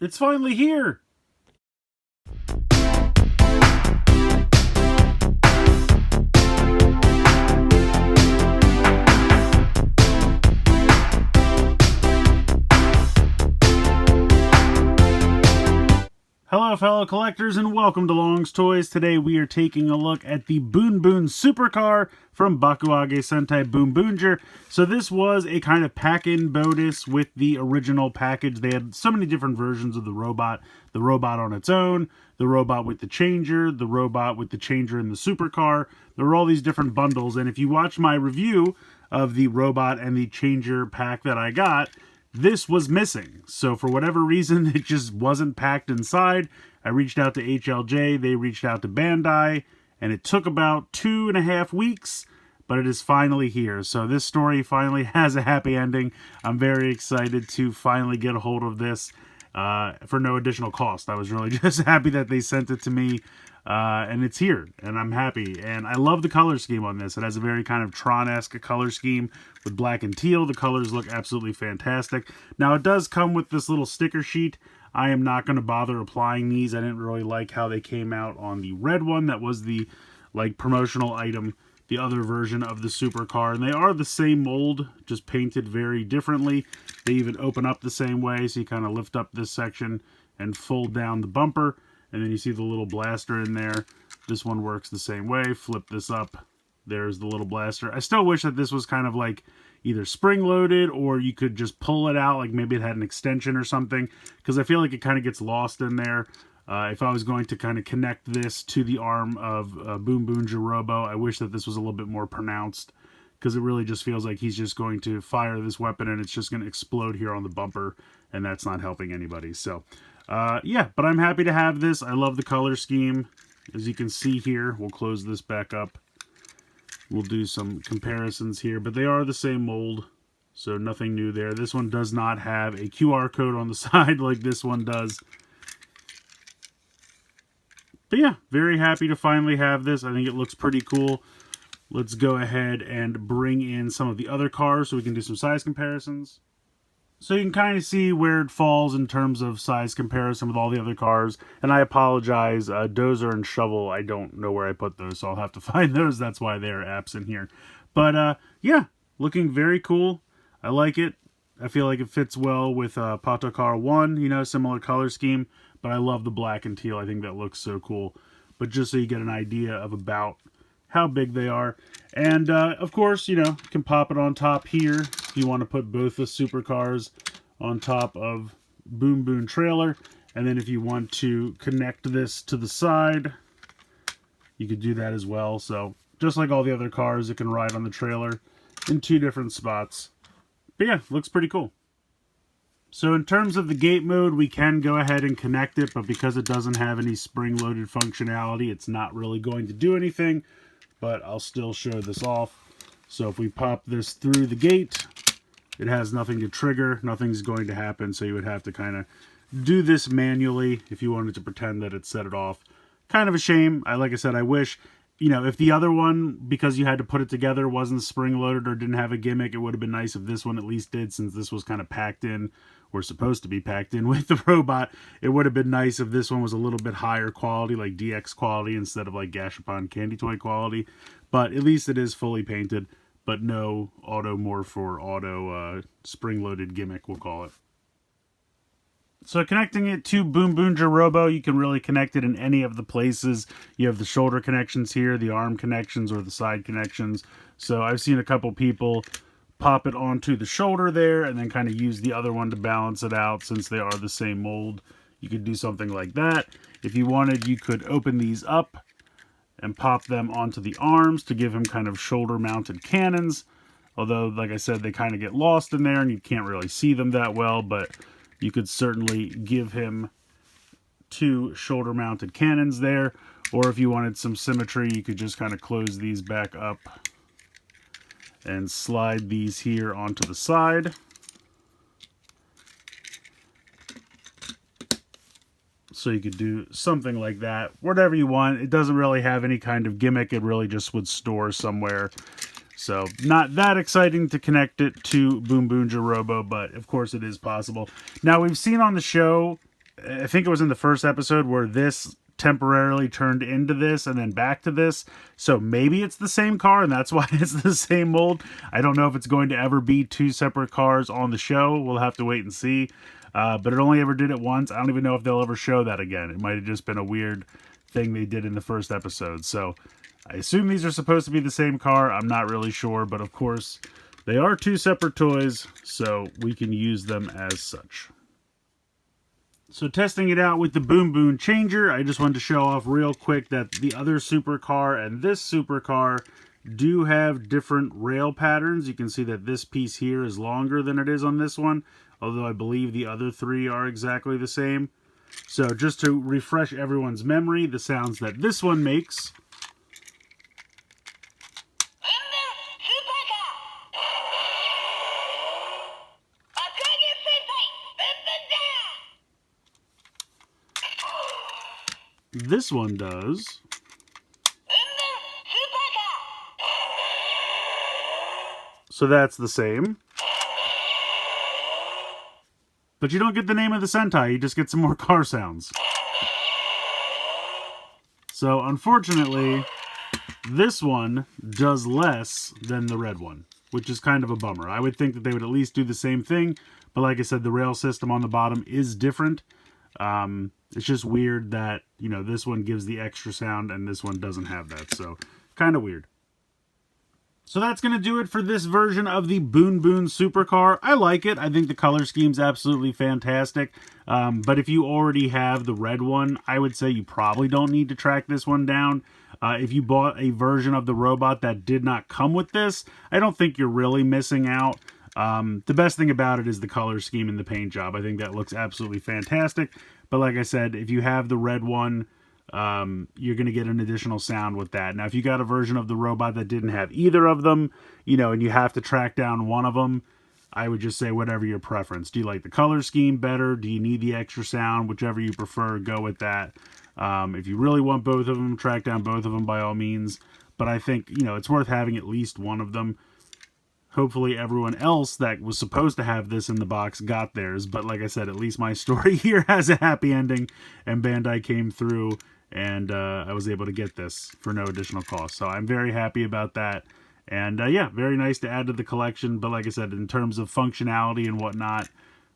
It's finally here! Hello fellow collectors and welcome to Long's Toys. Today we are taking a look at the BoonBoom Supercar from Bakuage Sentai Boonboomger. So this was a kind of pack-in bonus with the original package. They had so many different versions of the robot on its own, the robot with the changer and the supercar. There were all these different bundles, and if you watch my review of the robot and the changer pack that I got, this was missing. So for whatever reason, it just wasn't packed inside. I reached out to HLJ, they reached out to Bandai, and it took about 2.5 weeks, but it is finally here. So this story finally has a happy ending. I'm very excited to finally get a hold of this for no additional cost. I was really just happy that they sent it to me, and it's here, and I'm happy. And I love the color scheme on this. It has a very kind of Tron-esque color scheme with black and teal. The colors look absolutely fantastic. Now, it does come with this little sticker sheet. I am not going to bother applying these. I didn't really like how they came out on the red one. That was the, like, promotional item, the other version of the supercar. And they are the same mold, just painted very differently. They even open up the same way, so you kind of lift up this section and fold down the bumper. And then you see the little blaster in there. This one works the same way. Flip this up. There's the little blaster. I still wish that this was kind of like either spring-loaded or you could just pull it out, like maybe it had an extension or something, because I feel like it kind of gets lost in there. If I was going to kind of connect this to the arm of Boonboomger Robo, I wish that this was a little bit more pronounced, because it really just feels like he's just going to fire this weapon and it's just going to explode here on the bumper, and that's not helping anybody. So, yeah, but I'm happy to have this. I love the color scheme. As you can see here, we'll close this back up. We'll do some comparisons here, but they are the same mold, so nothing new there. This one does not have a QR code on the side like this one does. But yeah, very happy to finally have this. I think it looks pretty cool. Let's go ahead and bring in some of the other cars so we can do some size comparisons. So you can kind of see where it falls in terms of size comparison with all the other cars. And I apologize, Dozer and Shovel, I don't know where I put those, so I'll have to find those. That's why they're absent here. But yeah, looking very cool. I like it. I feel like it fits well with Patokar 1, you know, similar color scheme. But I love the black and teal. I think that looks so cool. But just so you get an idea of about how big they are. And of course, you know, you can pop it on top here if you want to put both the supercars on top of Boom Boom trailer. And then if you want to connect this to the side, you could do that as well. So just like all the other cars, it can ride on the trailer in 2 different spots. But yeah, looks pretty cool. So in terms of the gate mode, we can go ahead and connect it, but because it doesn't have any spring-loaded functionality, it's not really going to do anything. But I'll still show this off. So if we pop this through the gate, it has nothing to trigger, nothing's going to happen, so you would have to kind of do this manually if you wanted to pretend that it set it off. Kind of a shame. Like I said, I wish, you know, if the other one, because you had to put it together, wasn't spring-loaded or didn't have a gimmick, it would have been nice if this one at least did, since this was kind of packed in, or supposed to be packed in with the robot. It would have been nice if this one was a little bit higher quality, like DX quality, instead of like Gashapon Candy Toy quality. But at least it is fully painted, but no auto morph or auto spring-loaded gimmick, we'll call it. So connecting it to Boonboomger Robo, you can really connect it in any of the places. You have the shoulder connections here, the arm connections, or the side connections. So I've seen a couple people pop it onto the shoulder there and then kind of use the other one to balance it out, since they are the same mold. You could do something like that. If you wanted, you could open these up and pop them onto the arms to give him kind of shoulder mounted cannons. Although, like I said, they kind of get lost in there and you can't really see them that well, but you could certainly give him 2 shoulder mounted cannons there. Or if you wanted some symmetry, you could just kind of close these back up and slide these here onto the side. So you could do something like that, whatever you want. It doesn't really have any kind of gimmick. It really just would store somewhere. So not that exciting to connect it to Boonboomger Robo, but of course it is possible. Now, we've seen on the show I think it was in the first episode where this temporarily turned into this and then back to this. So maybe it's the same car and that's why it's the same mold. I don't know if it's going to ever be two separate cars on the show. We'll have to wait and see. But it only ever did it once. I don't even know if they'll ever show that again. It might have just been a weird thing they did in the first episode. So I assume these are supposed to be the same car. I'm not really sure, but of course they are two separate toys, so we can use them as such. So testing it out with the BoonBoom changer, I just wanted to show off real quick that the other supercar and this supercar do have different rail patterns. You can see that this piece here is longer than it is on this one, although I believe the other three are exactly the same. So just to refresh everyone's memory, the sounds that this one makes. This one does. So that's the same. But you don't get the name of the Sentai, you just get some more car sounds. So unfortunately, this one does less than the red one, which is kind of a bummer. I would think that they would at least do the same thing, but like I said, the rail system on the bottom is different. It's just weird that, you know, this one gives the extra sound and this one doesn't have that. So kind of weird. So that's going to do it for this version of the BoonBoom Supercar. I like it. I think the color scheme's absolutely fantastic. But if you already have the red one, I would say you probably don't need to track this one down. If you bought a version of the robot that did not come with this, I don't think you're really missing out. The best thing about it is the color scheme and the paint job. I think that looks absolutely fantastic. But like I said, if you have the red one, you're going to get an additional sound with that. Now, if you got a version of the robot that didn't have either of them, you know, and you have to track down one of them, I would just say whatever your preference. Do you like the color scheme better? Do you need the extra sound? Whichever you prefer, go with that. If you really want both of them, track down both of them by all means. But I think, you know, it's worth having at least one of them. Hopefully everyone else that was supposed to have this in the box got theirs. But like I said, at least my story here has a happy ending. And Bandai came through and I was able to get this for no additional cost. So I'm very happy about that. And yeah, very nice to add to the collection. But like I said, in terms of functionality and whatnot,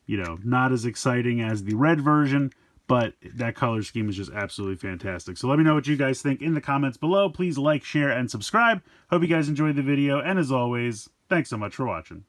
you know, not as exciting as the red version. But that color scheme is just absolutely fantastic. So let me know what you guys think in the comments below. Please like, share, and subscribe. Hope you guys enjoyed the video. And as always, thanks so much for watching.